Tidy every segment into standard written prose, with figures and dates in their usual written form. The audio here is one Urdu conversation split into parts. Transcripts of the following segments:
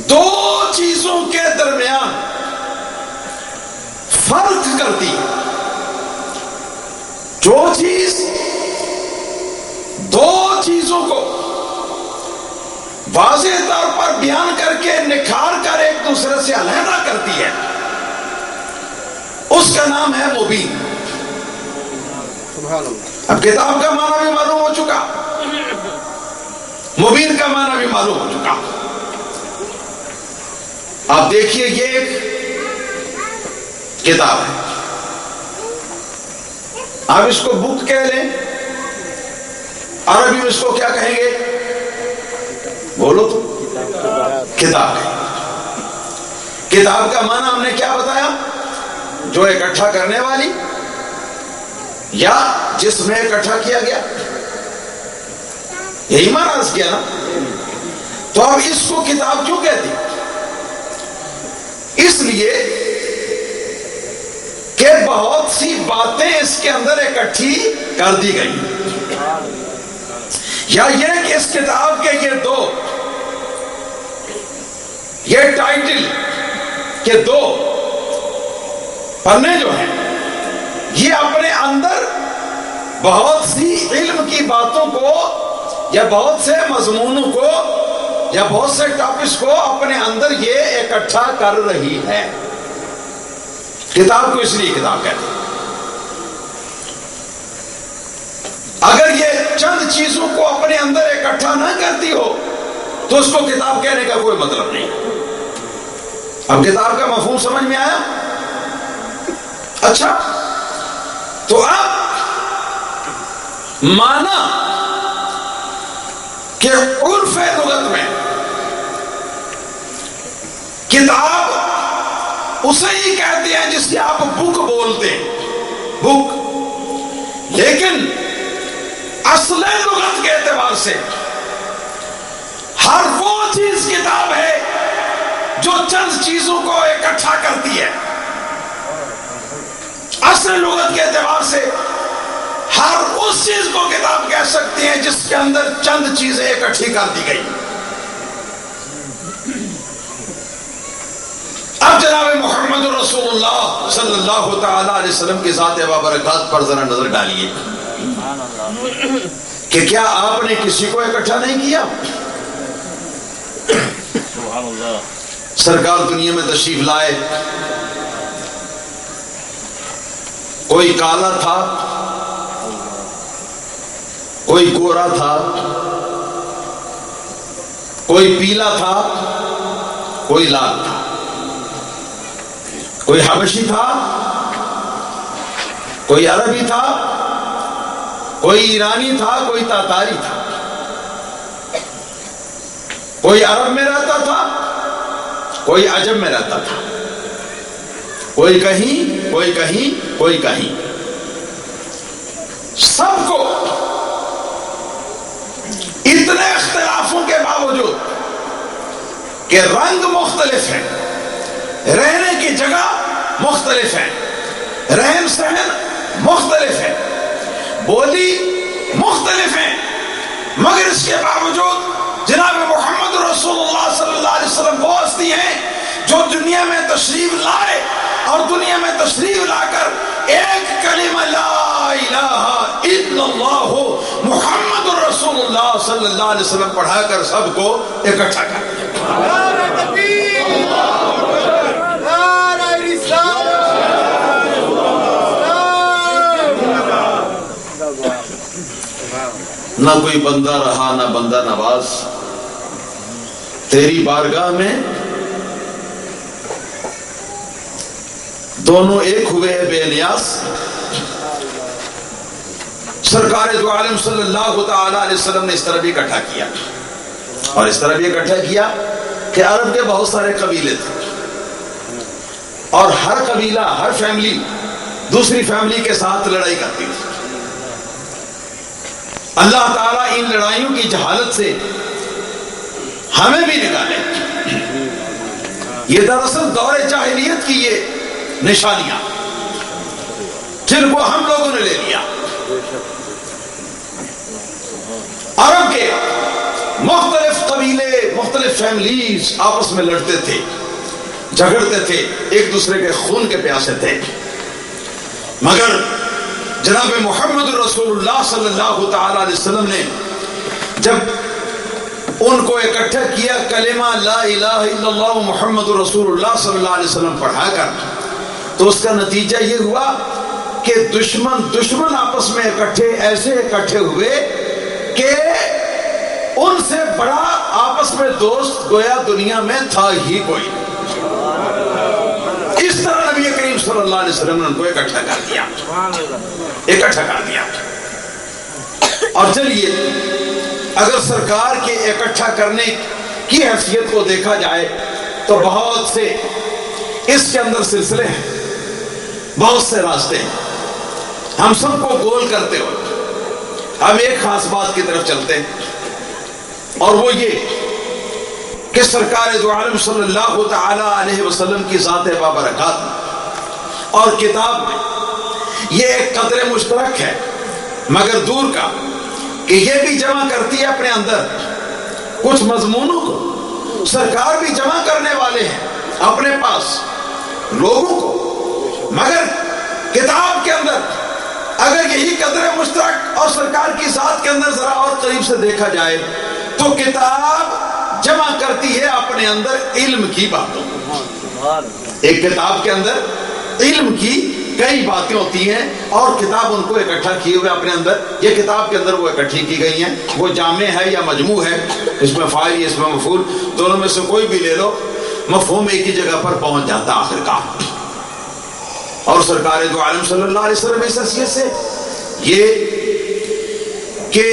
دو چیزوں کے درمیان فرق کرتی ہے. جو چیز دو چیزوں کو واضح طور پر بیان کر کے نکھار کر ایک دوسرے سے علیحدہ کرتی ہے اس کا نام ہے مبین. اب کتاب کا معنی بھی معلوم ہو چکا, مبین کا معنی بھی معلوم ہو چکا. آپ دیکھیے یہ ایک کتاب ہے, آپ اس کو بک کہہ لیں, عربی میں اس کو کیا کہیں گے؟ بولو تو. کتاب ہے. کتاب کا معنی ہم نے کیا بتایا؟ جو اکٹھا کرنے والی یا جس میں اکٹھا کیا گیا, یہی معنی عرض کیا نا. تو اب اس کو کتاب کیوں کہتی؟ اس لیے کہ بہت سی باتیں اس کے اندر اکٹھی کر دی گئی, یا یہ کہ اس کتاب کے یہ ٹائٹل کے دو پنے جو ہیں یہ اپنے اندر بہت سی علم کی باتوں کو یا بہت سے مضمونوں کو یا بہت سے ٹاپکس کو اپنے اندر یہ اکٹھا کر رہی ہے. کتاب کو اس لیے کتاب کہتے ہیں. اگر یہ چند چیزوں کو اپنے اندر اکٹھا نہ کرتی ہو تو اس کو کتاب کہنے کا کوئی مطلب نہیں. اب کتاب کا مفہوم سمجھ میں آیا؟ اچھا, تو اب مانا کہ عرف لغت میں کتاب اسے ہی کہتے ہیں جس کی آپ بک بولتے ہیں, بک. لیکن اصل لغت کے اعتبار سے ہر وہ چیز کتاب ہے جو چند چیزوں کو اکٹھا کرتی ہے. اصل لغت کے اعتبار سے ہر اس چیز کو کتاب کہہ سکتے ہیں جس کے اندر چند چیزیں اکٹھی کر دی گئی. اب جناب محمد رسول اللہ صلی اللہ تعالی علیہ وسلم کی ذات بابرکات پر ذرا نظر ڈالیے کہ کیا آپ نے کسی کو اکٹھا نہیں کیا؟ سرکار دنیا میں تشریف لائے, کوئی کالا تھا, کوئی گورا تھا, کوئی پیلا تھا, کوئی لال تھا, کوئی حبشی تھا, کوئی عربی تھا, کوئی ایرانی تھا, کوئی تاتاری تھا, کوئی عرب میں رہتا تھا, کوئی عجم میں رہتا تھا, کوئی کہیں, کوئی کہیں, کوئی کہیں. سب کو اتنے اختلافوں کے باوجود کہ رنگ مختلف ہیں, رہنے کی جگہ مختلف ہے, رہن سہن مختلف ہے, بولی مختلف ہے, مگر اس کے باوجود جناب محمد رسول اللہ صلی اللہ علیہ وسلم وہ ہستی ہیں جو دنیا میں تشریف لائے اور دنیا میں تشریف لا کر ایک کلمہ لا الہ الا اللہ محمد رسول اللہ صلی اللہ علیہ وسلم پڑھا کر سب کو اکٹھا کر دیا. نہ کوئی بندہ رہا نہ بندہ نواز, تیری بارگاہ میں دونوں ایک ہوئے ہیں بے نیاز. سرکار دو عالم صلی اللہ تعالی علیہ وسلم نے اس طرح بھی اکٹھا کیا, اور اس طرح بھی اکٹھا کیا کہ عرب کے بہت سارے قبیلے تھے اور ہر قبیلہ, ہر فیملی دوسری فیملی کے ساتھ لڑائی کرتی تھی. اللہ تعالیٰ ان لڑائیوں کی جہالت سے ہمیں بھی نکالے. یہ دراصل دور جاہلیت کی یہ نشانیاں جن کو ہم لوگوں نے لے لیا. عرب کے مختلف قبیلے, مختلف فیملیز آپس میں لڑتے تھے، جھگڑتے تھے، ایک دوسرے کے خون کے پیاسے تھے، مگر جناب محمد رسول اللہ صلی اللہ تعالی علیہ وسلم نے جب ان کو اکٹھا کیا کلمہ لا الہ الا اللہ محمد رسول اللہ صلی اللہ علیہ وسلم پڑھا کر، تو اس کا نتیجہ یہ ہوا کہ دشمن آپس میں ایسے اکٹھے ہوئے کہ ان سے بڑا آپس میں دوست گویا دنیا میں تھا ہی کوئی۔ اس طرح نبی کریم صلی اللہ علیہ وسلم نے ان کو اکٹھا کر دیا۔ اور چلیے اگر سرکار کے اکٹھا کرنے کی حیثیت کو دیکھا جائے تو بہت سے اس کے اندر سلسلے ہیں، بہت سے راستے ہیں۔ ہم سب کو گول کرتے ہوئے ہم ایک خاص بات کی طرف چلتے ہیں، اور وہ یہ کہ سرکار دو عالم صلی اللہ تعالی علیہ وسلم کی ذات بابرکات میں اور کتاب میں یہ ایک قدر مشترک ہے مگر دور کا، کہ یہ بھی جمع کرتی ہے اپنے اندر کچھ مضمونوں کو، سرکار بھی جمع کرنے والے ہیں اپنے پاس لوگوں کو، مگر کتاب کے اندر اگر یہی قدر مشترک اور سرکار کی ذات کے اندر ذرا اور قریب سے دیکھا جائے تو کتاب جمع کرتی ہے اپنے اندر علم کی باتوں کو۔ ایک کتاب کے اندر علم کی کئی باتیں ہوتی ہیں اور کتاب ان کو اکٹھا کیے ہوئے اپنے اندر، یہ کتاب کے اندر وہ اکٹھی کی گئی ہیں، وہ جامع ہے یا مجموع ہے، اس میں فاعل یا اس میں مفعول، دونوں میں سے کوئی بھی لے لو، مفہوم ایک ہی جگہ پر پہنچ جاتا آخرکار۔ اور سرکار دو عالم صلی اللہ علیہ وسلم اس حیثیت سے یہ کہ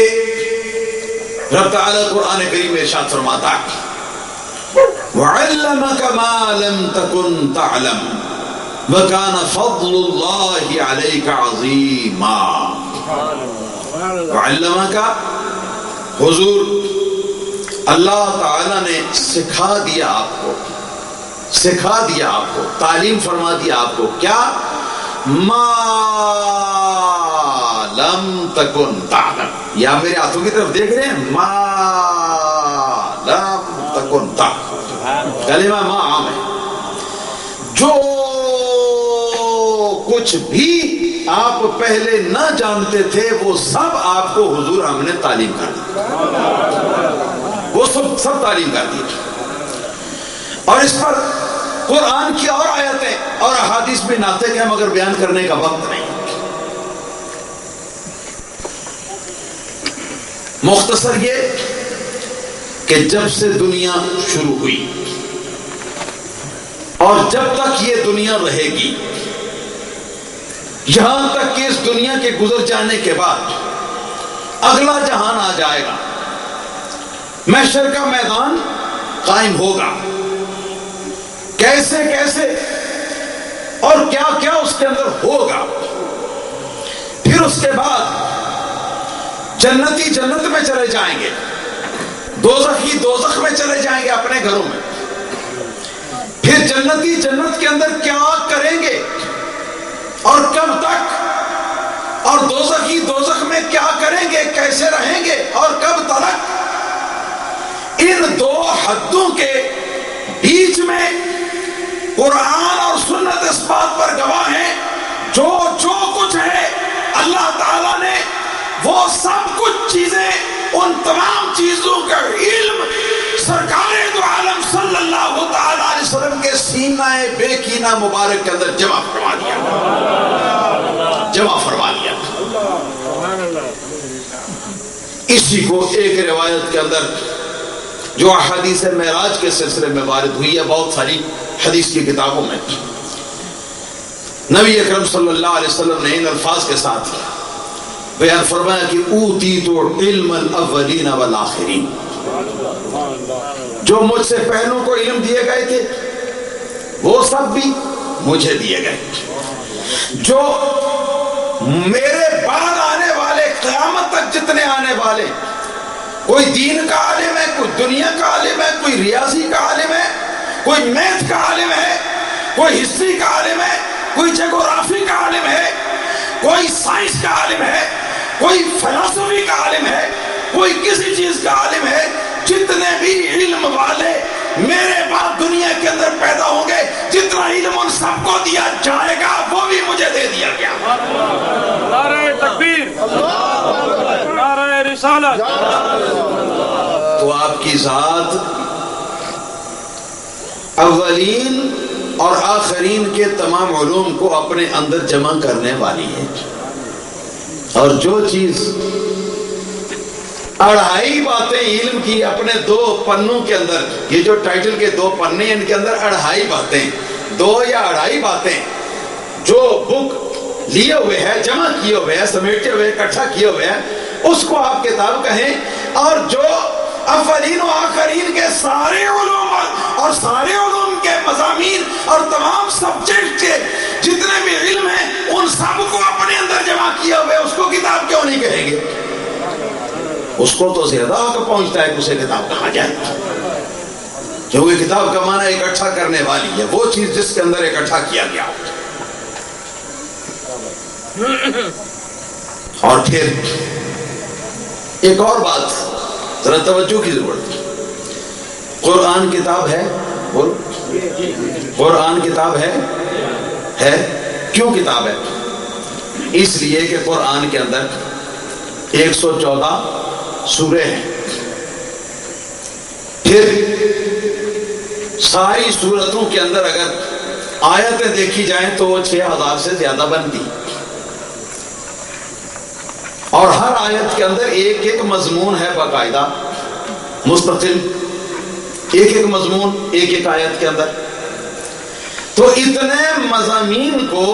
رب تعالیٰ قرآن کریم میں ارشاد فرماتا ہے وَعَلَّمَكَ مَا لَمْ تَكُنْ تَعْلَمْ وَكَانَ فَضْلُ اللَّهِ عَلَيْكَ عَظِيمًا۔ وَعَلَّمَكَ حضور اللہ تعالیٰ نے سکھا دیا آپ کو، تعلیم فرما دیا آپ کو، کیا؟ ما لم تکن تعلم۔ یا میرے ہاتھوں کی طرف دیکھ رہے ہیں؟ ما لم تکن تعلم، کلمہ ما عام ہے، جو کچھ بھی آپ پہلے نہ جانتے تھے وہ سب آپ کو حضور ہم نے تعلیم کر دی، وہ سب تعلیم کر دی۔ اور اس پر قرآن کی اور آیتیں اور احادیث بھی ناطق ہیں مگر بیان کرنے کا وقت نہیں۔ مختصر یہ کہ جب سے دنیا شروع ہوئی اور جب تک یہ دنیا رہے گی، یہاں تک کہ اس دنیا کے گزر جانے کے بعد اگلا جہان آ جائے گا، محشر کا میدان قائم ہوگا، کیسے اور کیا اس کے اندر ہوگا، پھر اس کے بعد جنتی جنت میں چلے جائیں گے، دوزخی دوزخ میں چلے جائیں گے اپنے گھروں میں، پھر جنتی جنت کے اندر کیا کریں گے اور کب تک، اور دوزخی دوزخ میں کیا کریں گے، کیسے رہیں گے اور کب تک، ان دو حدوں کے بیچ میں قرآن اور سنت اس بات پر گواہ ہیں، جو کچھ ہے اللہ تعالیٰ نے وہ سب کچھ چیزیں، ان تمام چیزوں کا علم سرکار دو عالم صلی اللہ تعالی علیہ وسلم کے سینہ بے کینہ مبارک کے اندر جمع فرما دیا۔ اسی کو ایک روایت کے اندر جو احادیث معراج کے سلسلے میں وارد ہوئی ہے بہت ساری حدیث کی کتابوں میں، نبی اکرم صلی اللہ علیہ وسلم نے ان الفاظ کے ساتھ بیان فرمایا کہ اوتیت علم الاولین والآخرین، جو مجھ سے پہلوں کو علم دیے گئے تھے وہ سب بھی مجھے دیے گئے، جو میرے بعد آنے والے قیامت تک جتنے آنے والے، کوئی دین کا عالم ہے، کوئی دنیا کا عالم ہے، کوئی ریاضی کا عالم ہے، کوئی میتھ کا عالم ہے، کوئی ہسٹری کا عالم ہے، کوئی جغرافی کا عالم ہے، کوئی سائنس کا عالم ہے، کوئی فلسفی کا عالم ہے، کوئی کسی چیز کا عالم ہے، جتنے بھی علم والے میرے بعد دنیا کے اندر پیدا ہوں گے، جتنا علم ان سب کو دیا جائے گا وہ بھی مجھے دے دیا گیا۔ نعرہ تکبیر، نعرہ رسالت۔ تو آپ کی ذات اولین اور آخرین کے تمام علوم کو اپنے اندر جمع کرنے والی ہے، اور جو چیز اڑھائی باتیں علم کی اپنے 2 پنوں کے اندر، یہ جو ٹائٹل کے 2 پنے ہیں ان کے اندر اڑھائی باتیں، 2 یا اڑھائی باتیں جو بک لیے ہوئے ہیں، جمع کیے ہوئے ہیں، سمیٹے ہوئے، اکٹھا کیے ہوئے ہیں، اس کو آپ کتاب کہیں۔ اور جو اولین و آخرین کے سارے علوم اور سارے علوم کے مضامین اور تمام سبجیکٹ کے جتنے بھی علم ہیں ان سب کو اپنے اندر جمع کیا ہوئے، اس کو کتاب کیوں نہیں کہیں گے؟ اس کو تو زیادہ حق پہنچتا ہے کہ اسے کتاب کہا جائے، کیونکہ کتاب کا معنی اکٹھا کرنے والی ہے، وہ چیز جس کے اندر اکٹھا کیا گیا۔ اور پھر ایک اور بات ذرا توجہ کی ضرورت ہے، قرآن کتاب ہے، بول، قرآن کتاب ہے، کیوں کتاب ہے؟ اس لیے کہ قرآن کے اندر 114 سورے ہیں، پھر ساری سورتوں کے اندر اگر آیتیں دیکھی جائیں تو وہ 6000 سے زیادہ بنتی، اور ہر آیت کے اندر ایک ایک مضمون ہے باقاعدہ مستقل، ایک ایک مضمون ایک ایک آیت کے اندر۔ تو اتنے مضامین کو،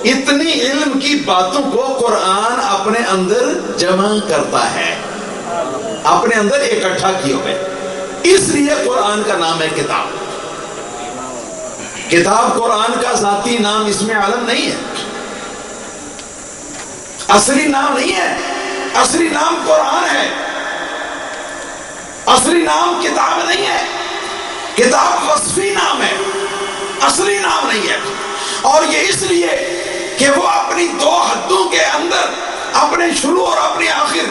اتنی علم کی باتوں کو قرآن اپنے اندر جمع کرتا ہے، اپنے اندر اکٹھا کیے ہوئے، اس لیے قرآن کا نام ہے کتاب۔ کتاب قرآن کا ذاتی نام اسم عالم نہیں ہے، اصلی نام نہیں ہے، اصلی نام قرآن ہے، اصلی نام کتاب نہیں ہے، کتاب وصفی نام ہے، اصلی نام نہیں ہے۔ اور یہ اس لیے کہ وہ اپنی 2 حدوں کے اندر، اپنے شروع اور اپنی آخر،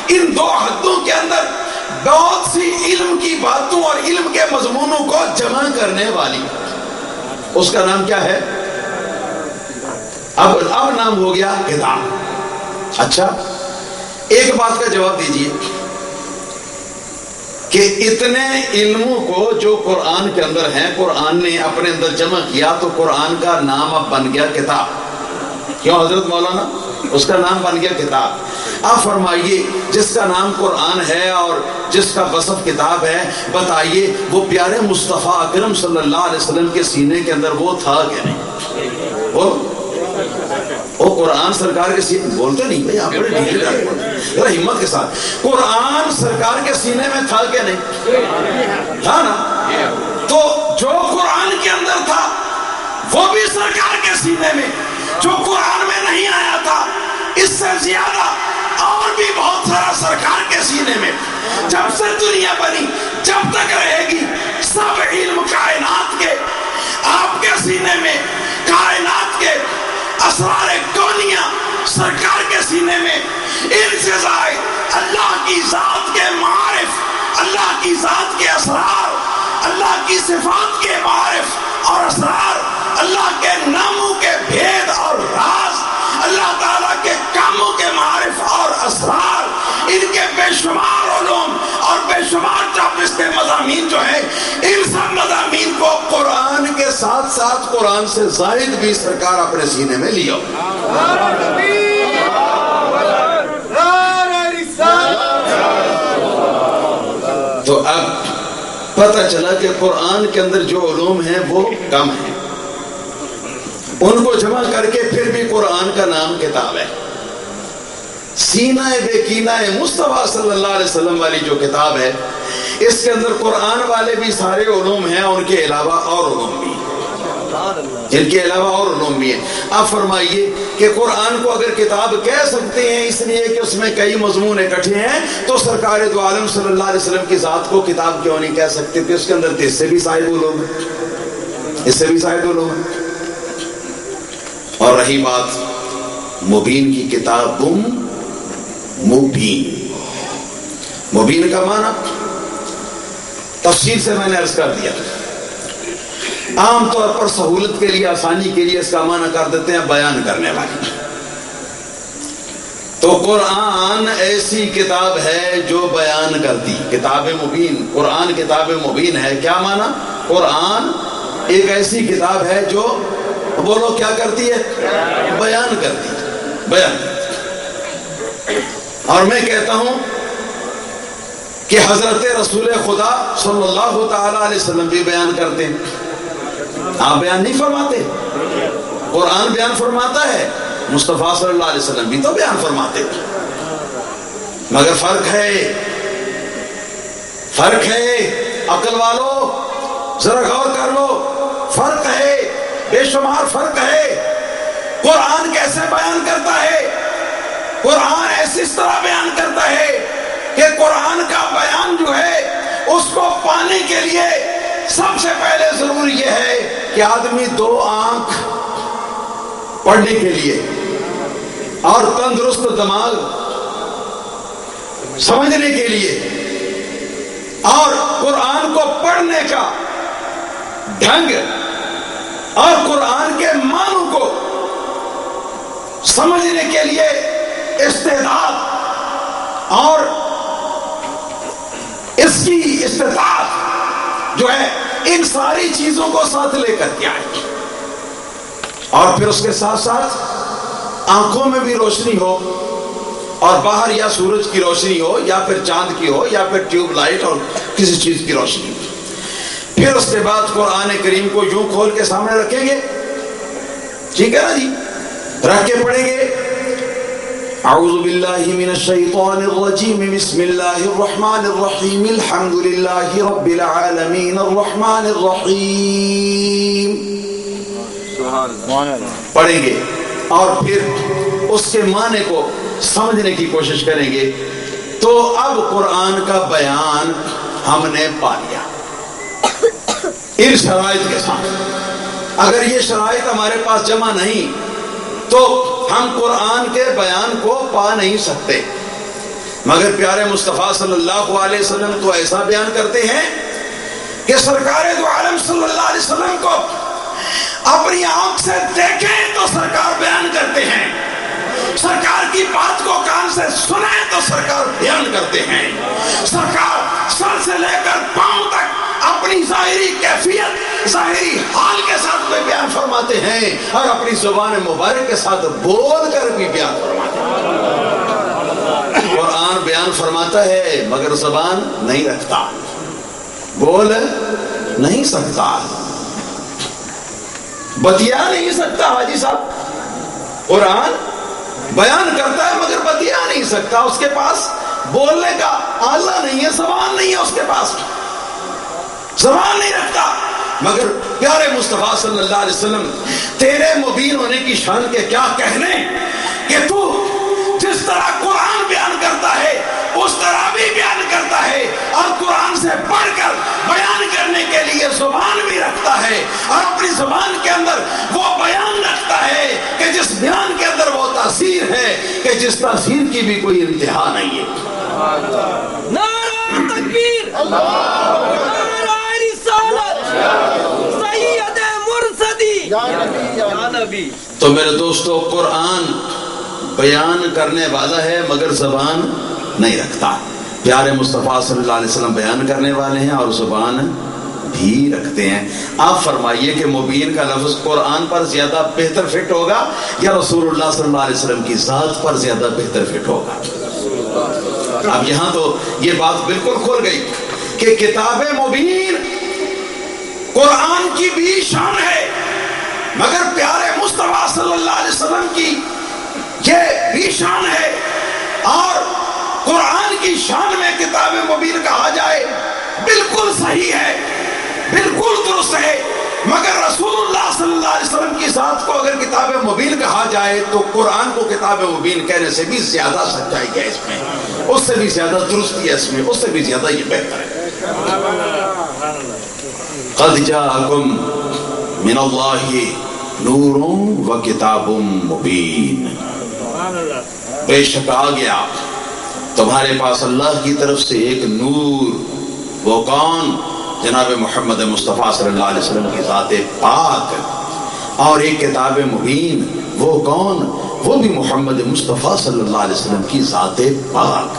ان 2 حدوں کے اندر بہت سی علم کی باتوں اور علم کے مضمونوں کو جمع کرنے والی، اس کا نام کیا ہے؟ اب نام ہو گیا کتاب۔ اچھا، ایک بات کا جواب دیجئے کہ اتنے علموں کو جو قرآن کے اندر ہیں قرآن نے اپنے اندر جمع کیا، تو قرآن کا نام اب بن گیا کتاب، کیوں حضرت مولانا؟ اس کا نام بن گیا کتاب۔ آپ فرمائیے، جس کا نام قرآن ہے اور جس کا وصف کتاب ہے، بتائیے وہ پیارے مصطفیٰ اکرم صلی اللہ علیہ وسلم کے سینے کے اندر وہ تھا کہ نہیں؟ وہ قرآن سرکار کے سینے، بولتے نہیں بھائی آپ بڑے ڈھیلے ذرا ہمت کے ساتھ، قرآن سرکار کے سینے میں تھا کہ نہیں؟ تھا نا؟ تو جو قرآن کے اندر تھا وہ بھی سرکار کے سینے میں، جو قرآن میں نہیں آیا تھا اس سے زیادہ اور بھی بہت سارا سرکار کے سینے میں۔ جب سے دنیا بنی جب تک رہے گی، سب علم کائنات کے آپ کے سینے میں، کائنات کے اسرار کونیہ سرکار کے سینے میں، ان سے زائد اللہ کی ذات کے معارف، اللہ کی ذات کے اسرار، اللہ کی صفات کے معارف اور اسرار، اللہ کے ناموں کے بھید اور راز، اللہ تعالیٰ کے کاموں کے معارف اور اسرار، ان کے بے شمار علوم اور بے شمار چاپستے مضامین جو ہیں، ان سب مضامین کو قرآن کے ساتھ ساتھ قرآن سے زائد بھی سرکار اپنے سینے میں لیا۔ تو اب پتہ چلا کہ قرآن کے اندر جو علوم ہیں وہ کم ہیں، ان کو جمع کر کے پھر بھی قرآن کا نام کتاب ہے۔ سینہ بے کینہ مصطفیٰ صلی اللہ علیہ وسلم والی جو کتاب ہے، اس کے اندر قرآن والے بھی سارے علوم ہیں، ان کے علاوہ اور علوم بھی ہیں، ان کے علاوہ اور علوم بھی ہیں۔ آپ فرمائیے کہ قرآن کو اگر کتاب کہہ سکتے ہیں اس لیے کہ اس میں کئی مضمون اکٹھے ہیں، تو سرکار دو عالم صلی اللہ علیہ وسلم کی ذات کو کتاب کیوں نہیں کہہ سکتے کہ اس کے اندر اس سے بھی زائد علوم ہیں، اس سے بھی زائد علوم ہیں۔ اور رہی بات مبین کی، کتاب مبین، مبین کا معنی تفصیل سے میں نے عرض کر دیا. عام طور پر سہولت کے لیے، آسانی کے لیے اس کا معنی کر دیتے ہیں بیان کرنے والی. تو قرآن ایسی کتاب ہے جو بیان کرتی. کتاب مبین، قرآن کتاب مبین ہے. کیا معنی؟ قرآن ایک ایسی کتاب ہے جو، بولو کیا کرتی ہے؟ بیان کرتی. بیان کرتی. اور میں کہتا ہوں کہ حضرت رسول خدا صلی اللہ تعالی علیہ وسلم بھی بیان کرتے ہیں. آپ بیان نہیں فرماتے؟ قرآن بیان فرماتا ہے، مصطفیٰ صلی اللہ علیہ وسلم بھی تو بیان فرماتے. مگر فرق ہے عقل والو، ذرا غور کر لو. فرق ہے، بے شمار فرق ہے. قرآن کیسے بیان کرتا ہے؟ قرآن ایسی طرح بیان کرتا ہے کہ قرآن کا بیان جو ہے اس کو پانے کے لیے سب سے پہلے ضروری یہ ہے کہ آدمی 2 آنکھ پڑھنے کے لیے اور تندرست دماغ سمجھنے کے لیے اور قرآن کو پڑھنے کا ڈھنگ اور قرآن کے معنوں کو سمجھنے کے لیے استعداد اور اس کی استطاعت جو ہے، ان ساری چیزوں کو ساتھ لے کر کے آئے. اور پھر اس کے ساتھ ساتھ آنکھوں میں بھی روشنی ہو، اور باہر یا سورج کی روشنی ہو یا پھر چاند کی ہو یا پھر ٹیوب لائٹ اور کسی چیز کی روشنی. پھر اس کے بعد قرآن کریم کو یوں کھول کے سامنے رکھیں گے، ٹھیک ہے نا جی، رکھ کے پڑھیں گے. اعوذ باللہ من الشیطان الرجیم، بسم اللہ الرحمن الرحیم، الحمد للہ رب العالمین الرحمن الرحیم پڑھیں گے. اور پھر اس کے معنی کو سمجھنے کی کوشش کریں گے. تو اب قرآن کا بیان ہم نے پا لیا ان شرائط کے ساتھ. اگر یہ شرائط ہمارے پاس جمع نہیں تو ہم قرآن کے بیان کو پا نہیں سکتے. مگر پیارے مصطفیٰ صلی اللہ علیہ وسلم تو ایسا بیان کرتے ہیں کہ سرکار دو عالم صلی اللہ علیہ وسلم کو اپنی آنکھ سے دیکھیں تو سرکار بیان کرتے ہیں، سرکار کی بات کو کان سے سنیں تو سرکار بیان کرتے ہیں. سرکار سر سے لے کر پاؤں تک اپنی ظاہری کیفیت، ظاہری حال کے ساتھ بھی بیان فرماتے ہیں اور اپنی زبان مبارک کے ساتھ بول کر بھی بیان فرماتے ہیں. قرآن بیان فرماتا ہے مگر زبان نہیں رکھتا، بول نہیں سکتا، بتیا نہیں سکتا. حاجی صاحب قرآن بیان کرتا ہے مگر بتیا نہیں سکتا. اس کے پاس بولنے کا آلہ نہیں ہے، زبان نہیں ہے، اس کے پاس زبان نہیں رکھتا. مگر پیارے مصطفیٰ صلی اللہ علیہ وسلم تیرے مبین ہونے کی شان کے کیا کہنے کہ تو جس طرح قرآن بیان کرتا ہے اس طرح بھی بیان کرتا ہے، اور قرآن سے پڑھ کر بیان کرنے کے لیے زبان بھی رکھتا ہے، اور اپنی زبان کے اندر وہ بیان رکھتا ہے کہ جس بیان کے اندر وہ تاثیر ہے کہ جس تاثیر کی بھی کوئی انتہا نہیں ہے. نعرہ تکبیر، نعرہ رسالت، سید مرسدی یا نبی. تو میرے دوستو، قرآن بیان کرنے والا ہے مگر زبان نہیں رکھتا. پیارے مصطفیٰ صلی اللہ علیہ وسلم بیان کرنے والے ہیں اور زبان بھی رکھتے ہیں. آپ فرمائیے کہ مبین کا لفظ قرآن پر زیادہ بہتر فٹ ہوگا یا رسول اللہ صلی اللہ علیہ وسلم کی ذات پر زیادہ بہتر فٹ ہوگا؟ اب یہاں تو یہ بات بالکل کھل گئی کہ کتاب مبین قرآن کی بھی شان ہے مگر پیارے مصطفیٰ صلی اللہ علیہ وسلم کی یہ بھی شان ہے. اور قرآن کی شان میں کتاب مبین کہا جائے بالکل صحیح ہے، بالکل درست ہے. مگر رسول اللہ صلی اللہ علیہ وسلم کی ذات کو اگر کتاب مبین کہا جائے تو قرآن کو کتاب مبین کہنے سے بھی زیادہ سچائی ہے اس میں، اس سے بھی زیادہ درستی ہے اس میں، اس سے بھی زیادہ یہ بہتر ہے. قد جاءکم من اللہ نور و کتاب مبین، بے شک آ گیا تمہارے پاس اللہ کی طرف سے ایک نور وہ کون؟ جناب محمد مصطفیٰ صلی اللہ علیہ وسلم کی ذات پاک. اور ایک کتاب مبین، وہ کون؟ وہ بھی محمد مصطفیٰ صلی اللہ علیہ وسلم کی ذات پاک.